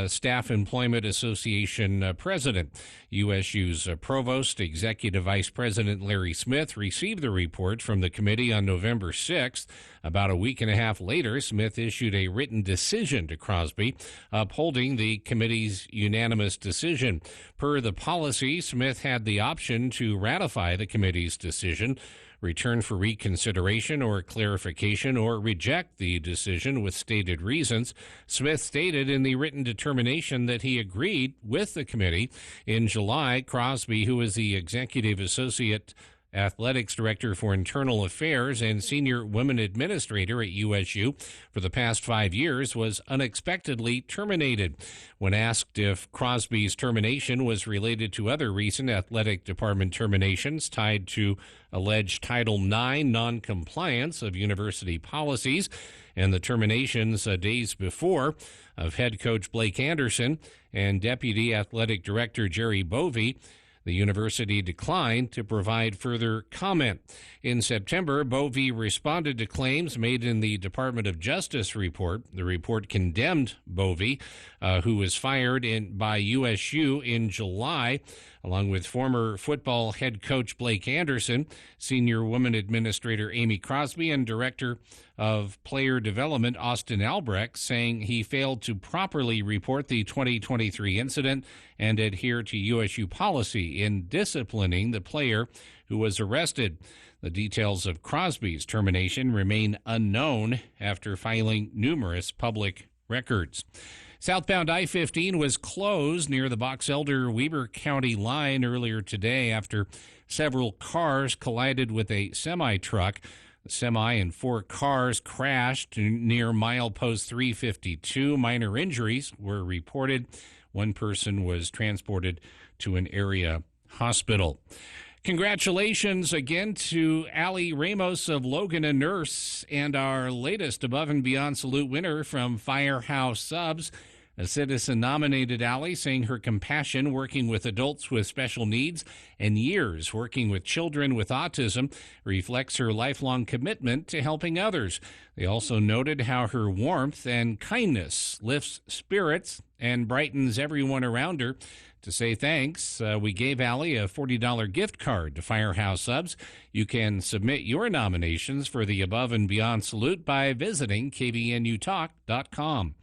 Staff Employment Association president. USU's provost, Executive Vice President Larry Smith, received the report from the committee on November 6th. About a week and a half later, Smith issued a written decision to Crosby, upholding the committee's unanimous decision. Per the policy, Smith had the option to ratify the committee's decision, return for reconsideration or clarification, or reject the decision with stated reasons. Smith stated in the written determination that he agreed with the committee. In July, Crosby, who is the Executive Associate Athletics Director for Internal Affairs and Senior Women Administrator at USU for the past 5 years, was unexpectedly terminated. When asked if Crosby's termination was related to other recent athletic department terminations tied to alleged Title IX noncompliance of university policies and the terminations days before of head coach Blake Anderson and Deputy Athletic Director Jerry Bovee, the university declined to provide further comment. In September, Bovee responded to claims made in the Department of Justice report. The report condemned Bovee, who was fired by USU in July, along with former football head coach Blake Anderson, senior woman administrator Amy Crosby, and director of player development Austin Albrecht, saying he failed to properly report the 2023 incident and adhere to USU policy in disciplining the player who was arrested. The details of Crosby's termination remain unknown after filing numerous public records. Southbound I-15 was closed near the Box Elder-Weber County line earlier today after several cars collided with a semi-truck. The semi and 4 cars crashed near milepost 352. Minor injuries were reported. One person was transported to an area hospital. Congratulations again to Allie Ramos of Logan, a nurse, and our latest Above and Beyond Salute winner from Firehouse Subs. A citizen nominated Allie, saying her compassion working with adults with special needs and years working with children with autism reflects her lifelong commitment to helping others. They also noted how her warmth and kindness lifts spirits and brightens everyone around her. To say thanks, we gave Allie a $40 gift card to Firehouse Subs. You can submit your nominations for the Above and Beyond Salute by visiting kvnutalk.com.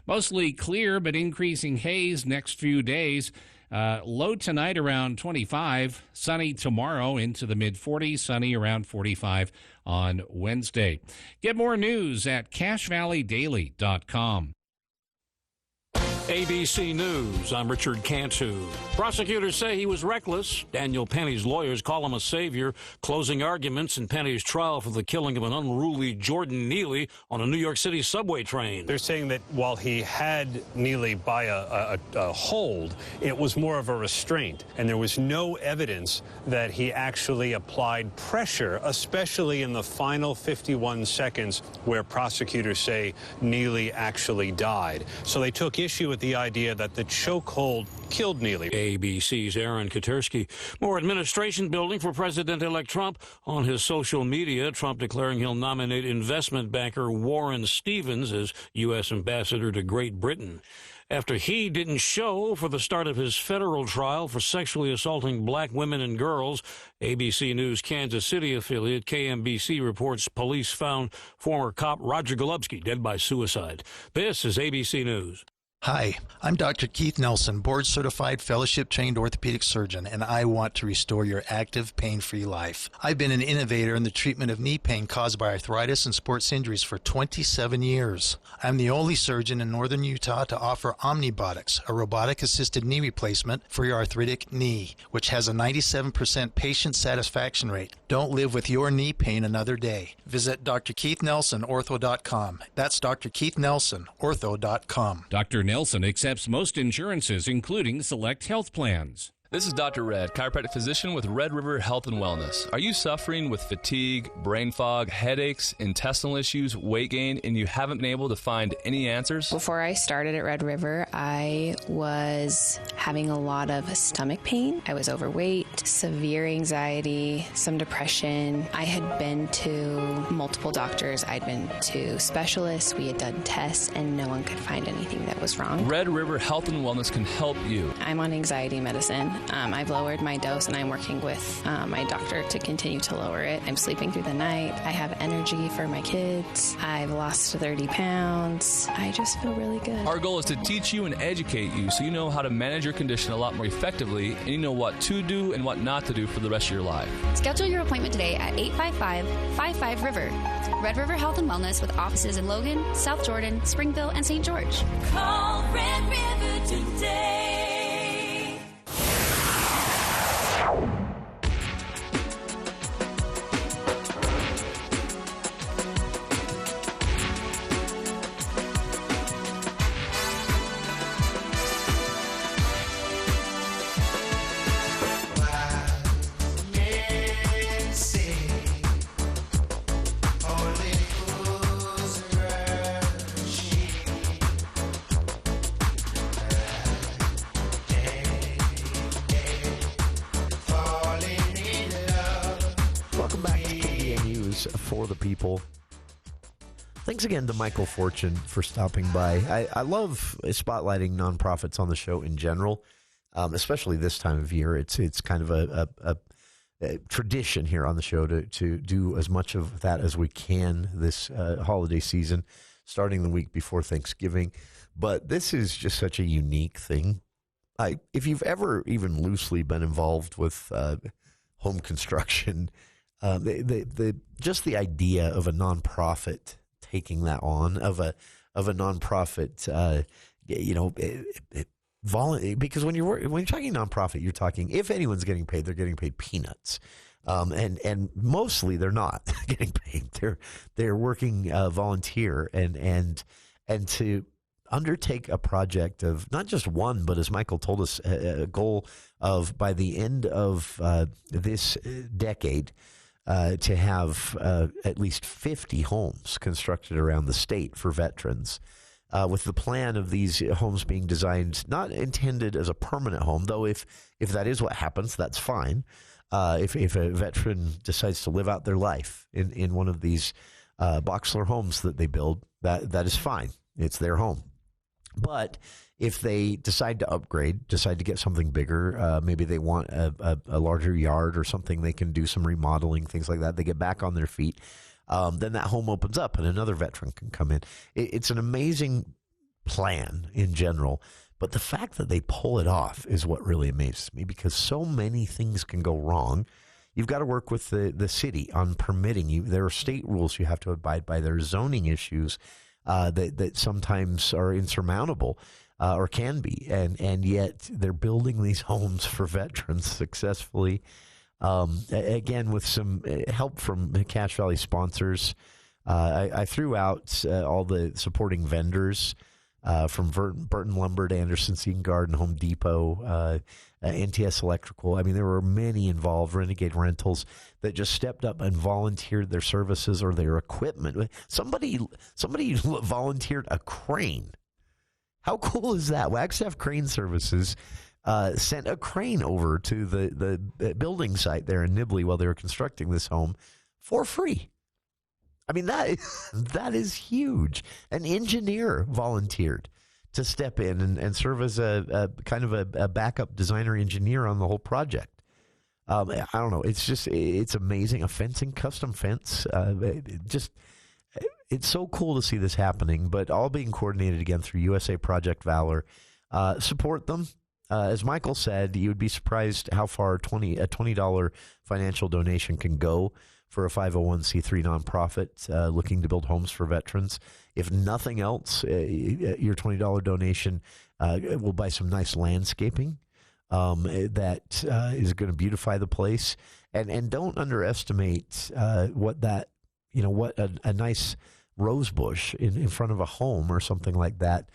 Mostly clear, but increasing haze next few days. Low tonight around 25, sunny tomorrow into the mid-40s, sunny around 45 on Wednesday. Get more news at cachevalleydaily.com. ABC News, I'm Richard Cantu. Prosecutors say he was reckless. Daniel Penny's lawyers call him a savior, closing arguments in Penny's trial for the killing of an unruly Jordan Neely on a New York City subway train. They're saying that while he had Neely by a hold, it was more of a restraint, and there was no evidence that he actually applied pressure, especially in the final 51 seconds where prosecutors say Neely actually died. So they took issue with the idea that the chokehold killed Neely. ABC's Aaron Katersky. More administration building for President-elect Trump. On his social media, Trump declaring he'll nominate investment banker Warren Stevens as U.S. ambassador to Great Britain. After he didn't show for the start of his federal trial for sexually assaulting black women and girls, ABC News Kansas City affiliate KMBC reports police found former cop Roger Golubsky dead by suicide. This is ABC News. Hi, I'm Dr. Keith Nelson, board-certified, fellowship-trained orthopedic surgeon, and I want to restore your active, pain-free life. I've been an innovator in the treatment of knee pain caused by arthritis and sports injuries for 27 years. I'm the only surgeon in northern Utah to offer Omnibotics, a robotic-assisted knee replacement for your arthritic knee, which has a 97% patient satisfaction rate. Don't live with your knee pain another day. Visit drkeithnelsonortho.com. That's drkeithnelsonortho.com. Dr. Nelson accepts most insurances, including select health plans. This is Dr. Red, chiropractic physician with Red River Health and Wellness. Are you suffering with fatigue, brain fog, headaches, intestinal issues, weight gain, and you haven't been able to find any answers? Before I started at Red River, I was having a lot of stomach pain. I was overweight, severe anxiety, some depression. I had been to multiple doctors. I'd been to specialists. We had done tests, and no one could find anything that was wrong. Red River Health and Wellness can help you. I'm on anxiety medicine. I've lowered my dose, and I'm working with my doctor to continue to lower it. I'm sleeping through the night. I have energy for my kids. I've lost 30 pounds. I just feel really good. Our goal is to teach you and educate you so you know how to manage your condition a lot more effectively, and you know what to do and what not to do for the rest of your life. Schedule your appointment today at 855-55-RIVER. Red River Health and Wellness with offices in Logan, South Jordan, Springville, and St. George. Call Red River today. For the people. Thanks again to Michael Fortune for stopping by. I love spotlighting nonprofits on the show in general. especially this time of year. It's kind of a tradition here on the show to do as much of that as we can this holiday season, starting the week before Thanksgiving. But this is just such a unique thing. If you've ever even loosely been involved with home construction, just the idea of a nonprofit taking that on, of a nonprofit, because when you're talking nonprofit, you're talking, if anyone's getting paid, they're getting paid peanuts, and mostly they're not getting paid. They're working volunteer, and to undertake a project of not just one, but as Michael told us, a goal of by the end of this decade to have at least 50 homes constructed around the state for veterans. With the plan of these homes being designed, not intended as a permanent home, though if that is what happens, that's fine. If a veteran decides to live out their life in one of these boxler homes that they build, that is fine. It's their home. But if they decide to upgrade, decide to get something bigger, maybe they want a larger yard or something, they can do some remodeling, things like that. They get back on their feet. Then that home opens up and another veteran can come in. It's an amazing plan in general, but the fact that they pull it off is what really amazes me, because so many things can go wrong. You've got to work with the city on permitting. There are state rules you have to abide by. There are zoning issues that sometimes are insurmountable or can be, and yet they're building these homes for veterans successfully. Again, with some help from Cache Valley sponsors. I threw out all the supporting vendors from Burton Lumber to Anderson Seed Garden, Home Depot, NTS Electrical. I mean, there were many involved, Renegade Rentals, that just stepped up and volunteered their services or their equipment. Somebody volunteered a crane. How cool is that? Wagstaff Crane Services sent a crane over to the building site there in Nibley while they were constructing this home for free. I mean, that is huge. An engineer volunteered to step in and serve as a kind of a backup designer engineer on the whole project. I don't know. It's amazing. A custom fence. It's so cool to see this happening, but all being coordinated again through USA Project Valor. Support them. As Michael said, you would be surprised how far a $20 financial donation can go for a 501c3 nonprofit looking to build homes for veterans. If nothing else, your $20 donation will buy some nice landscaping that is going to beautify the place. And don't underestimate what a nice rose bush in front of a home or something like that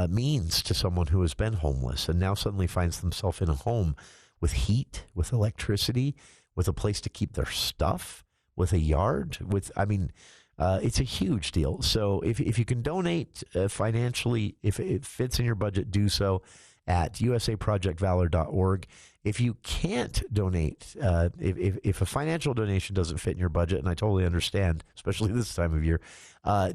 means to someone who has been homeless and now suddenly finds themselves in a home with heat, with electricity, with a place to keep their stuff, with a yard, it's a huge deal. So if you can donate financially, if it fits in your budget, do so at usaprojectvalor.org. If you can't donate, if a financial donation doesn't fit in your budget, and I totally understand, especially this time of year,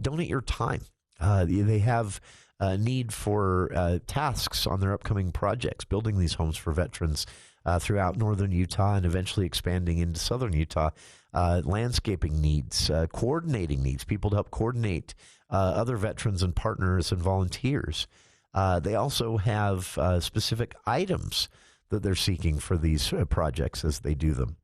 donate your time. They have a need for tasks on their upcoming projects, building these homes for veterans throughout northern Utah and eventually expanding into southern Utah. Landscaping needs, coordinating needs, people to help coordinate other veterans and partners and volunteers. They also have specific items that they're seeking for these projects as they do them.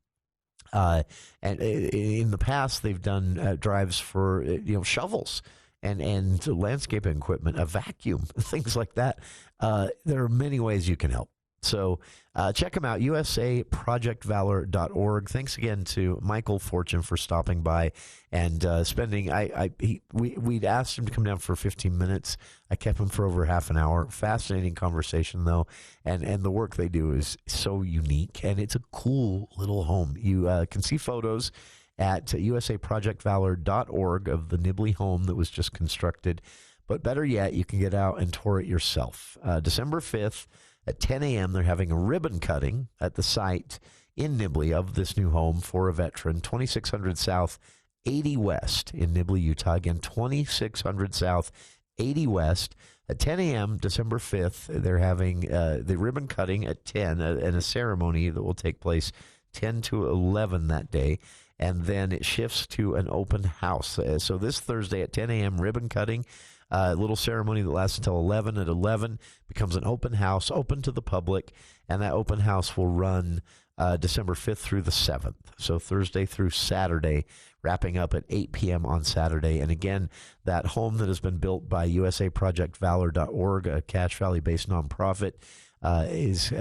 And in the past, they've done drives for shovels and landscaping equipment, a vacuum, things like that. There are many ways you can help. So check them out, usaprojectvalor.org. Thanks again to Michael Fortune for stopping by and spending. We'd asked him to come down for 15 minutes. I kept him for over half an hour. Fascinating conversation, though, and the work they do is so unique, and it's a cool little home. You can see photos at usaprojectvalor.org of the Nibley home that was just constructed. But better yet, you can get out and tour it yourself. December 5th. At 10 a.m., they're having a ribbon cutting at the site in Nibley of this new home for a veteran, 2600 South, 80 West in Nibley, Utah. Again, 2600 South, 80 West. At 10 a.m., December 5th, they're having the ribbon cutting at 10 and a ceremony that will take place 10 to 11 that day. And then it shifts to an open house. So this Thursday at 10 a.m., ribbon cutting, a little ceremony that lasts until 11. At 11, becomes an open house, open to the public, and that open house will run December 5th through the 7th. So Thursday through Saturday, wrapping up at 8 p.m. on Saturday. And again, that home that has been built by USAProjectValor.org, a Cache Valley-based nonprofit, is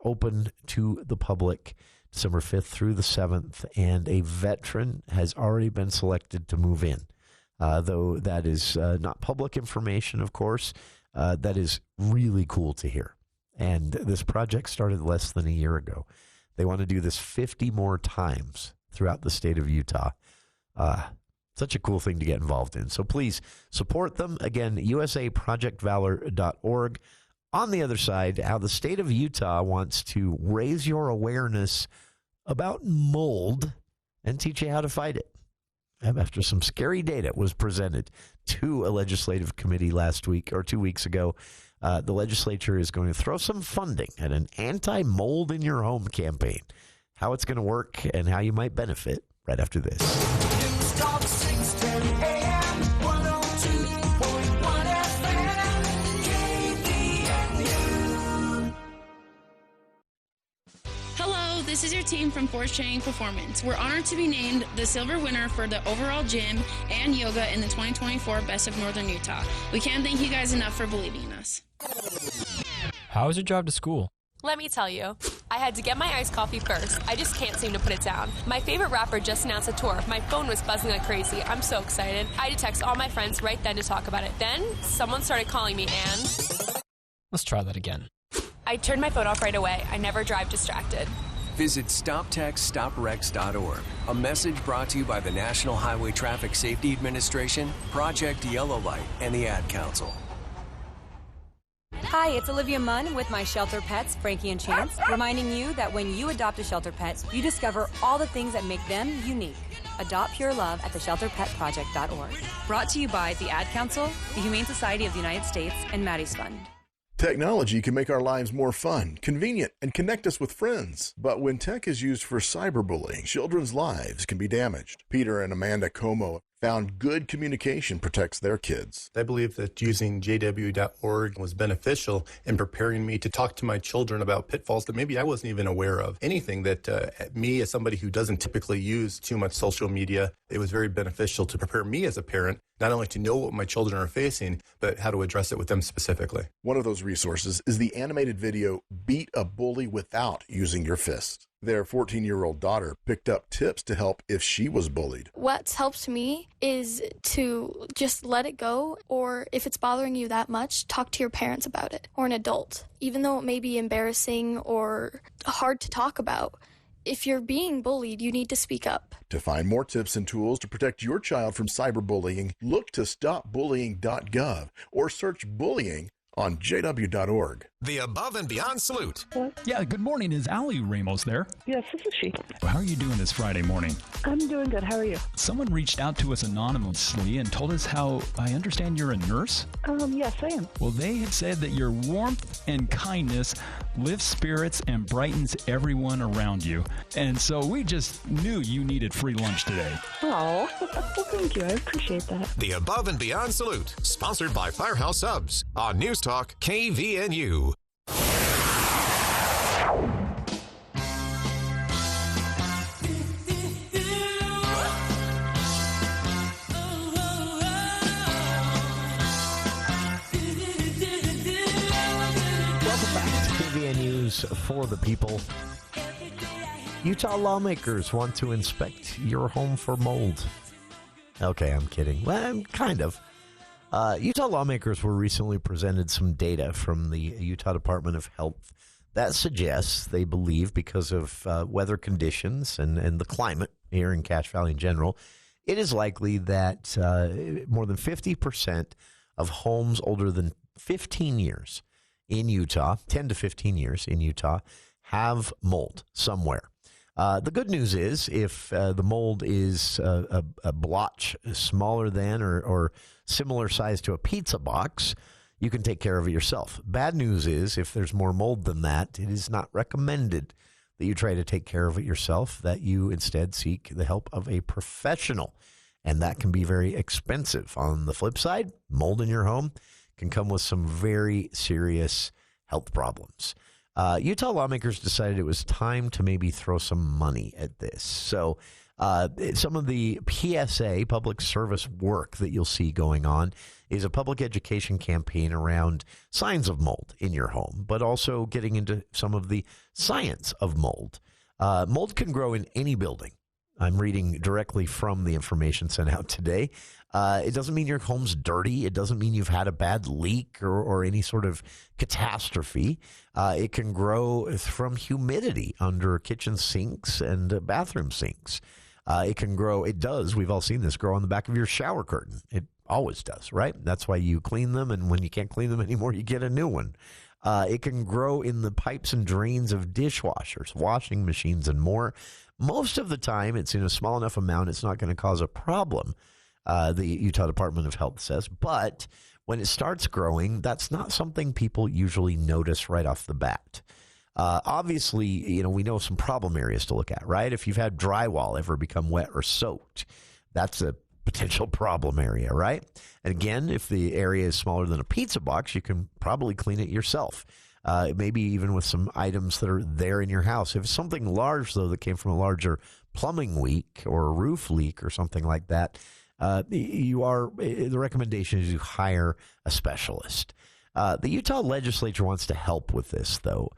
open to the public December 5th through the 7th, and a veteran has already been selected to move in. Though that is not public information, of course, that is really cool to hear. And this project started less than a year ago. They want to do this 50 more times throughout the state of Utah. Such a cool thing to get involved in. So please support them. Again, USAProjectValor.org. On the other side, how the state of Utah wants to raise your awareness about mold and teach you how to fight it. After some scary data was presented to a legislative committee last week or 2 weeks ago, the legislature is going to throw some funding at an anti-mold in your home campaign. How it's going to work and how you might benefit right after this. News Talk 610 AM, 102.1 FM, KVNU. Hello, this is your team from Force Training Performance. We're honored to be named the silver winner for the overall gym and yoga in the 2024 Best of Northern Utah. We can't thank you guys enough for believing in us. How was your drive to school? Let me tell you, I had to get my iced coffee first. I just can't seem to put it down. My favorite rapper just announced a tour. My phone was buzzing like crazy. I'm so excited. I had to text all my friends right then to talk about it. Then, someone started calling me and... Let's try that again. I turned my phone off right away. I never drive distracted. Visit StopTextStopWrecks.org. A message brought to you by the National Highway Traffic Safety Administration, Project Yellow Light, and the Ad Council. Hi, it's Olivia Munn with my shelter pets, Frankie and Chance, reminding you that when you adopt a shelter pet, you discover all the things that make them unique. Adopt pure love at theshelterpetproject.org. Brought to you by the Ad Council, the Humane Society of the United States, and Maddie's Fund. Technology can make our lives more fun, convenient, and connect us with friends. But when tech is used for cyberbullying, children's lives can be damaged. Peter and Amanda Como found good communication protects their kids. I believe that using jw.org was beneficial in preparing me to talk to my children about pitfalls that maybe I wasn't even aware of. Anything that me, as somebody who doesn't typically use too much social media, it was very beneficial to prepare me as a parent, not only to know what my children are facing, but how to address it with them specifically. One of those resources is the animated video, Beat a Bully Without Using Your Fist. Their 14-year-old daughter picked up tips to help if she was bullied. What's helped me is to just let it go, or if it's bothering you that much, talk to your parents about it, or an adult. Even though it may be embarrassing or hard to talk about, if you're being bullied, you need to speak up. To find more tips and tools to protect your child from cyberbullying, look to stopbullying.gov or search bullying on jw.org. The Above and Beyond Salute. Yeah, good morning. Is Allie Ramos there? Yes, this is she. How are you doing this Friday morning? I'm doing good. How are you? Someone reached out to us anonymously and told us how, I understand you're a nurse? Yes, I am. Well, they had said that your warmth and kindness lifts spirits and brightens everyone around you. And so we just knew you needed free lunch today. Oh, well, thank you. I appreciate that. The Above and Beyond Salute, sponsored by Firehouse Subs on News Talk KVNU. News for the people. Utah lawmakers want to inspect your home for mold. Okay, I'm kidding. Well, kind of. Utah lawmakers were recently presented some data from the Utah Department of Health that suggests they believe, because of weather conditions and the climate here in Cache Valley in general, it is likely that more than 50% of homes older than 15 years in Utah, 10 to 15 years in Utah, have mold somewhere. The good news is if the mold is a blotch smaller than or similar size to a pizza box, you can take care of it yourself. Bad news is, if there's more mold than that, it is not recommended that you try to take care of it yourself, that you instead seek the help of a professional. And that can be very expensive. On the flip side, mold in your home can come with some very serious health problems. Utah lawmakers decided it was time to maybe throw some money at this. So some of the PSA, public service work that you'll see going on, is a public education campaign around signs of mold in your home, but also getting into some of the science of mold. Mold can grow in any building. I'm reading directly from the information sent out today. It doesn't mean your home's dirty. It doesn't mean you've had a bad leak or any sort of catastrophe. It can grow from humidity under kitchen sinks and bathroom sinks. It can grow, it does, we've all seen this, grow on the back of your shower curtain. It always does, right? That's why you clean them, and when you can't clean them anymore, you get a new one. It can grow in the pipes and drains of dishwashers, washing machines, and more. Most of the time, it's in a small enough amount, it's not going to cause a problem, the Utah Department of Health says. But when it starts growing, that's not something people usually notice right off the bat. Obviously, we know some problem areas to look at, right? If you've had drywall ever become wet or soaked, that's a potential problem area, right? And again, if the area is smaller than a pizza box, you can probably clean it yourself. Maybe even with some items that are there in your house. If it's something large, though, that came from a larger plumbing leak or a roof leak or something like that, the recommendation is you hire a specialist. The Utah legislature wants to help with this, though.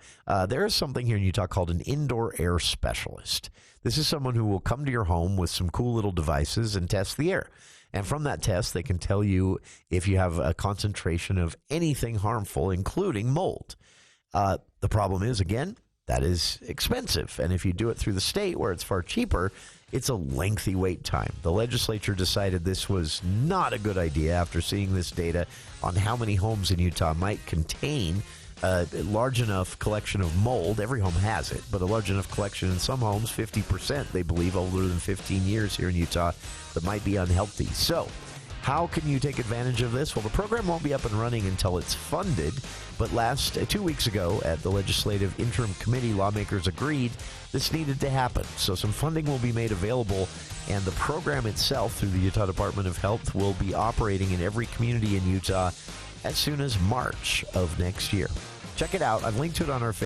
There is something here in Utah called an indoor air specialist. This is someone who will come to your home with some cool little devices and test the air. And from that test, they can tell you if you have a concentration of anything harmful, including mold. The problem is, again, that is expensive. And if you do it through the state where it's far cheaper, it's a lengthy wait time. The legislature decided this was not a good idea after seeing this data on how many homes in Utah might contain a large enough collection of mold. Every home has it, but a large enough collection in some homes, 50%, they believe, older than 15 years here in Utah, that might be unhealthy. So how can you take advantage of this? Well, the program won't be up and running until it's funded, but 2 weeks ago at the Legislative Interim Committee, lawmakers agreed this needed to happen. So some funding will be made available, and the program itself through the Utah Department of Health will be operating in every community in Utah as soon as March of next year. Check it out. I've linked to it on our Facebook.